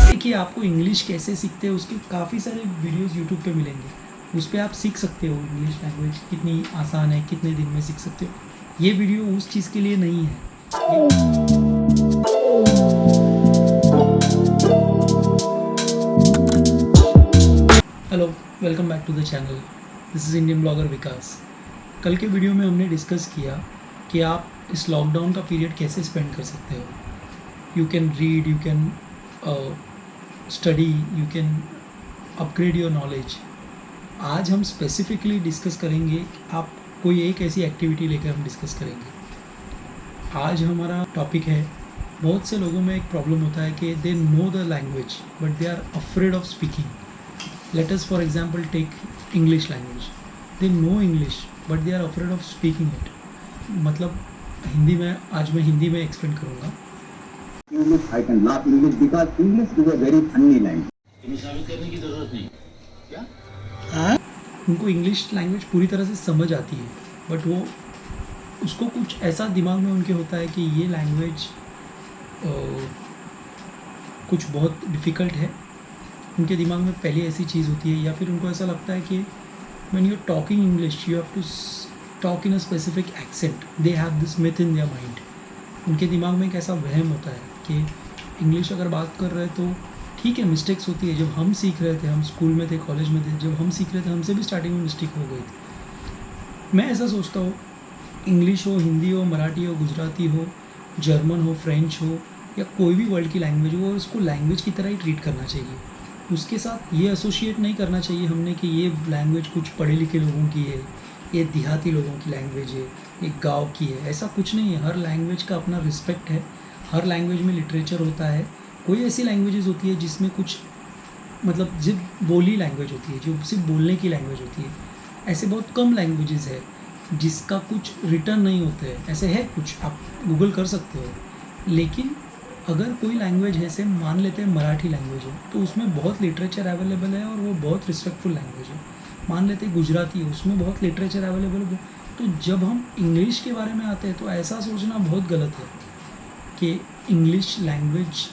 देखिए, आपको इंग्लिश कैसे सीखते हैं उसके काफ़ी सारे वीडियोस यूट्यूब पे मिलेंगे। उस पे आप सीख सकते हो इंग्लिश लैंग्वेज कितनी आसान है, कितने दिन में सीख सकते हो। ये वीडियो उस चीज़ के लिए नहीं है। Hello, welcome back to the channel. This is Indian blogger Vikas. कल के वीडियो में हमने डिस्कस किया कि आप इस लॉकडाउन का पीरियड कैसे स्पेंड कर सकते हो। You can read, you can study, you can upgrade your knowledge. आज हम स्पेसिफिकली डिस्कस करेंगे, आप कोई एक ऐसी एक्टिविटी लेकर हम डिस्कस करेंगे। आज हमारा टॉपिक है, बहुत से लोगों में एक प्रॉब्लम होता है कि they know the language but they are afraid of speaking. Let us for example take English language. They know English but they are afraid of speaking it. मतलब हिंदी में, आज मैं हिंदी में एक्सप्लेन करूँगा। English, I can laugh English because English is a very funny language. तुम्हें साबित करने की जरूरत नहीं। क्या? उनको इंग्लिश लैंग्वेज पूरी तरह से समझ आती है, बट वो उसको कुछ ऐसा दिमाग में उनके होता है कि ये लैंग्वेज कुछ बहुत डिफ़िकल्ट है। उनके दिमाग में पहले ऐसी चीज़ होती है, या फिर उनको ऐसा लगता है कि when you are talking English you have to talk in a specific accent. They have this myth in their mind. उनके दिमाग में एक ऐसा वहम होता है कि इंग्लिश अगर बात कर रहे हैं तो ठीक है, मिस्टेक्स होती है। जब हम सीख रहे थे, हम स्कूल में थे, कॉलेज में थे, जब हम सीख रहे थे हमसे भी स्टार्टिंग में मिस्टेक हो गई थी। मैं ऐसा सोचता हूँ, इंग्लिश हो, हिंदी हो, मराठी हो, गुजराती हो, जर्मन हो, फ्रेंच हो, या कोई भी वर्ल्ड की लैंग्वेज हो, उसको लैंग्वेज की तरह ही ट्रीट करना चाहिए। उसके साथ ये एसोसिएट नहीं करना चाहिए हमने कि ये लैंग्वेज कुछ पढ़े लिखे लोगों की है, ये देहाती लोगों की लैंग्वेज है, ये गांव की है। ऐसा कुछ नहीं है। हर लैंग्वेज का अपना रिस्पेक्ट है। हर लैंग्वेज में लिटरेचर होता है। कोई ऐसी लैंग्वेजेस होती है जिसमें कुछ मतलब सिर्फ बोली लैंग्वेज होती है, जो सिर्फ बोलने की लैंग्वेज होती है। ऐसे बहुत कम लैंग्वेजेस है जिसका कुछ रिटर्न नहीं होते हैं। ऐसे है कुछ, आप गूगल कर सकते हो। लेकिन अगर कोई लैंग्वेज है, से मान लेते हैं मराठी लैंग्वेज है, तो उसमें बहुत लिटरेचर अवेलेबल है और वो बहुत रिस्पेक्टफुल लैंग्वेज है। मान लेते हैं गुजराती है, उसमें बहुत लिटरेचर अवेलेबल है। तो जब हम इंग्लिश के बारे में आते हैं तो ऐसा सोचना बहुत गलत है कि इंग्लिश लैंग्वेज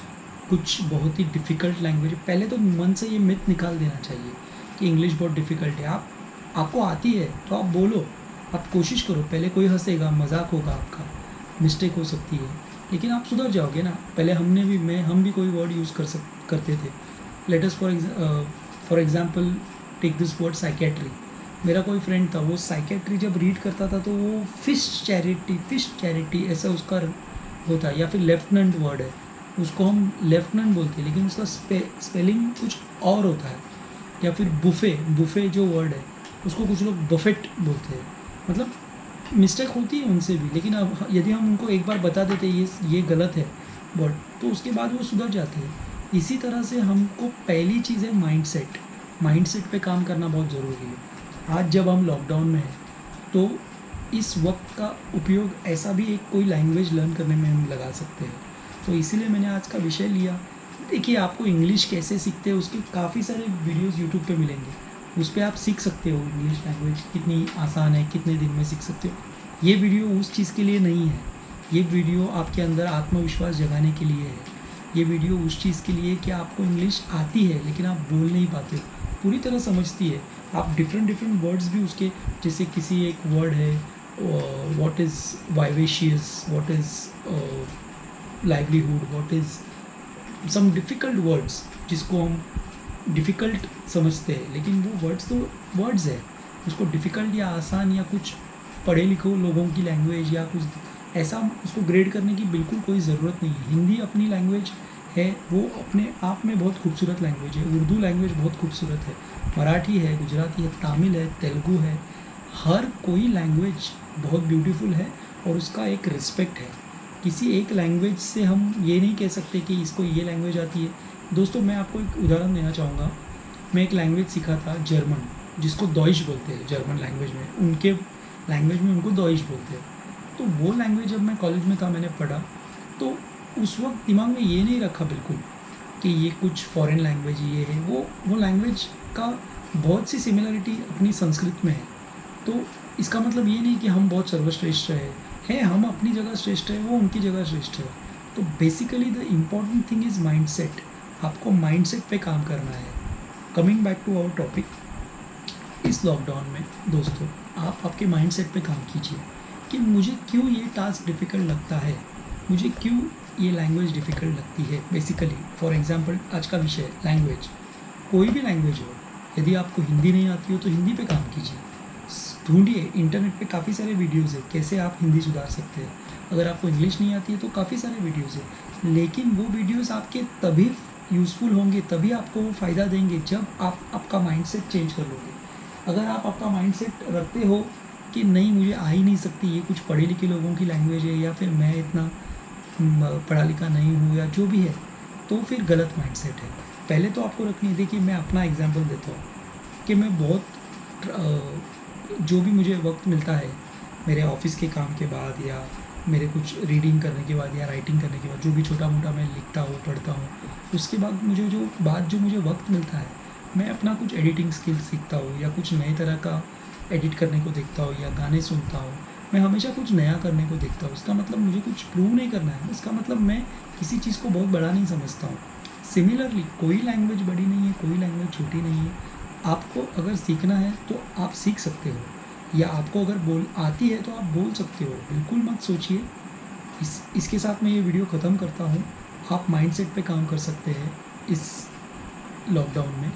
कुछ बहुत ही डिफ़िकल्ट लैंग्वेज है। पहले तो मन से ये मिथ निकाल देना चाहिए कि इंग्लिश बहुत डिफ़िकल्ट है। आपको आती है तो आप बोलो, आप कोशिश करो। पहले कोई हंसेगा, मजाक होगा, आपका मिस्टेक हो सकती है, लेकिन आप सुधर जाओगे ना। पहले हम भी कोई वर्ड यूज़ करते थे। Let us for example take this word psychiatry. मेरा कोई फ्रेंड था, वो साइकेट्री जब रीड करता था तो वो फिश चैरिटी ऐसा उसका होता है। या फिर लेफ्टिनेंट वर्ड है, उसको हम लेफ्टिनेंट बोलते हैं, लेकिन उसका स्पेलिंग कुछ और होता है। या फिर बुफे जो वर्ड है, उसको कुछ लोग बफेट बोलते हैं। मतलब मिस्टेक होती है उनसे भी, लेकिन अब यदि हम उनको एक बार बता देते ये गलत है वर्ड, तो उसके बाद वो सुधर जाते हैं। इसी तरह से हमको पहली चीज़ है माइंडसेट पे काम करना बहुत ज़रूरी है। आज जब हम लॉकडाउन में हैं तो इस वक्त का उपयोग ऐसा भी एक कोई लैंग्वेज लर्न करने में हम लगा सकते हैं। तो इसीलिए मैंने आज का विषय लिया। देखिए, आपको इंग्लिश कैसे सीखते हैं उसके काफ़ी सारे वीडियोस यूट्यूब पे मिलेंगे। उस पर आप सीख सकते हो इंग्लिश लैंग्वेज कितनी आसान है, कितने दिन में सीख सकते हो। ये वीडियो उस चीज़ के लिए नहीं है। ये वीडियो आपके अंदर आत्मविश्वास जगाने के लिए है। ये वीडियो उस चीज़ के लिए कि आपको इंग्लिश आती है लेकिन आप बोल नहीं पाते हो, पूरी तरह समझती है। आप डिफरेंट वर्ड्स भी उसके, जैसे किसी एक वर्ड है what is vivacious, what is livelihood, what is some difficult words जिसको हम डिफ़िकल्ट समझते हैं, लेकिन वो वर्ड्स तो वर्ड्स है। उसको डिफ़िकल्ट या आसान या कुछ पढ़े लिखे लोगों की लैंग्वेज या कुछ ऐसा उसको ग्रेड करने की बिल्कुल कोई ज़रूरत नहीं है। हिंदी अपनी लैंग्वेज है, वो अपने आप में बहुत खूबसूरत लैंग्वेज है। उर्दू लैंग्वेज बहुत खूबसूरत है। मराठी है, गुजराती है, तमिल है, तेलुगु है। हर कोई लैंग्वेज बहुत ब्यूटीफुल है और उसका एक रिस्पेक्ट है। किसी एक लैंग्वेज से हम ये नहीं कह सकते कि इसको ये लैंग्वेज आती है। दोस्तों, मैं आपको एक उदाहरण देना चाहूँगा। मैं एक लैंग्वेज सीखा था, जर्मन, जिसको डॉइश बोलते हैं जर्मन लैंग्वेज में। उनके लैंग्वेज में उनको डॉइश बोलते हैं। तो वो लैंग्वेज जब मैं कॉलेज में था, मैंने पढ़ा, तो उस वक्त दिमाग में ये नहीं रखा बिल्कुल कि ये कुछ फॉरेन लैंग्वेज ये है। वो लैंग्वेज का बहुत सी सिमिलरिटी अपनी संस्कृत में है। तो इसका मतलब ये नहीं कि हम बहुत सर्वश्रेष्ठ है है, हम अपनी जगह श्रेष्ठ है, वो उनकी जगह श्रेष्ठ है। तो basically the important thing is mindset. आपको माइंडसेट पे काम करना है। Coming back to our topic, इस लॉकडाउन में दोस्तों आप आपके माइंडसेट पे काम कीजिए कि मुझे क्यों ये टास्क डिफ़िकल्ट लगता है, मुझे क्यों ये लैंग्वेज डिफ़िकल्ट लगती है। बेसिकली फॉर एग्जांपल आज का विषय लैंग्वेज, कोई भी लैंग्वेज हो, यदि आपको हिंदी नहीं आती हो तो हिंदी पे काम कीजिए। ढूंढिए, इंटरनेट पे काफ़ी सारे वीडियोज़ है कैसे आप हिंदी सुधार सकते हैं। अगर आपको इंग्लिश नहीं आती है तो काफ़ी सारे वीडियोज़ है, लेकिन वो वीडियोज़ आपके तभी यूज़फुल होंगे, तभी आपको वो फ़ायदा देंगे जब आप आपका माइंडसेट चेंज कर लोगे। अगर आप आपका माइंडसेट रखते हो कि नहीं मुझे आ ही नहीं सकती, ये कुछ पढ़े लिखे लोगों की लैंग्वेज है, या फिर मैं इतना पढ़ा लिखा नहीं हूँ, या जो भी है, तो फिर गलत माइंडसेट है। पहले तो आपको रखनी है। देखिए मैं अपना एग्जांपल देता हूँ कि मैं जो भी मुझे वक्त मिलता है मेरे ऑफिस के काम के बाद, या मेरे कुछ रीडिंग करने के बाद, या राइटिंग करने के बाद, जो भी छोटा मोटा मैं लिखता हूँ पढ़ता हूँ, उसके बाद जो मुझे वक्त मिलता है मैं अपना कुछ एडिटिंग स्किल्स सीखता हूँ, या कुछ नए तरह का एडिट करने को देखता हूँ, या गाने सुनता हूँ। मैं हमेशा कुछ नया करने को देखता हूँ। इसका मतलब मुझे कुछ प्रूव नहीं करना है, इसका मतलब मैं किसी चीज़ को बहुत बड़ा नहीं समझता हूँ। सिमिलरली कोई लैंग्वेज बड़ी नहीं है, कोई लैंग्वेज छोटी नहीं है। आपको अगर सीखना है तो आप सीख सकते हो, या आपको अगर बोल आती है तो आप बोल सकते हो। बिल्कुल मत सोचिए। इसके साथ मैं ये वीडियो ख़त्म करता हूँ। आप माइंडसेट पे काम कर सकते हैं इस लॉकडाउन में।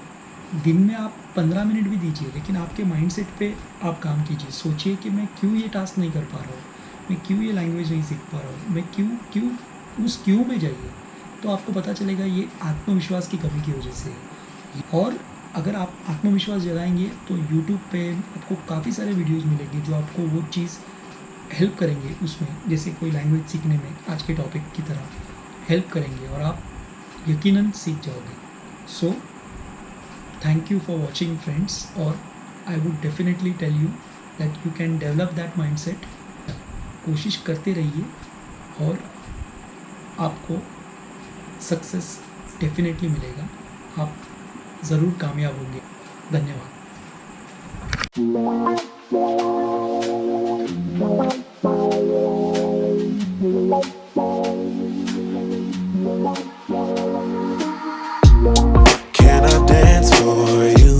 दिन में आप 15 मिनट भी दीजिए, लेकिन आपके माइंडसेट पे आप काम कीजिए। सोचिए कि मैं क्यों ये टास्क नहीं कर पा रहा हूँ, मैं क्यों ये लैंग्वेज नहीं सीख पा रहा हूँ, मैं क्यों उस क्यों में जाइए, तो आपको पता चलेगा ये आत्मविश्वास की कमी की वजह से है। और अगर आप आत्मविश्वास जगाएंगे तो यूट्यूब पे आपको काफ़ी सारे वीडियोस मिलेंगे जो आपको वो चीज़ हेल्प करेंगे उसमें, जैसे कोई लैंग्वेज सीखने में आज के टॉपिक की तरह हेल्प करेंगे, और आप यकीनन सीख जाओगे। So thank you for watching friends, और I would definitely tell you that you can develop that mindset. कोशिश करते रहिए और आपको सक्सेस डेफिनेटली मिलेगा। आप ज़रूर कामयाब होंगे। धन्यवाद। Can I dance for you?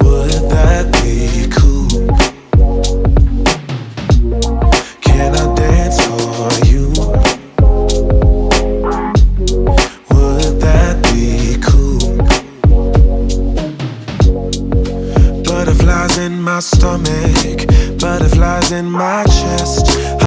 Would that be cool? Can I dance for you? Would that be cool? Butterflies in my stomach, butterflies in my chest.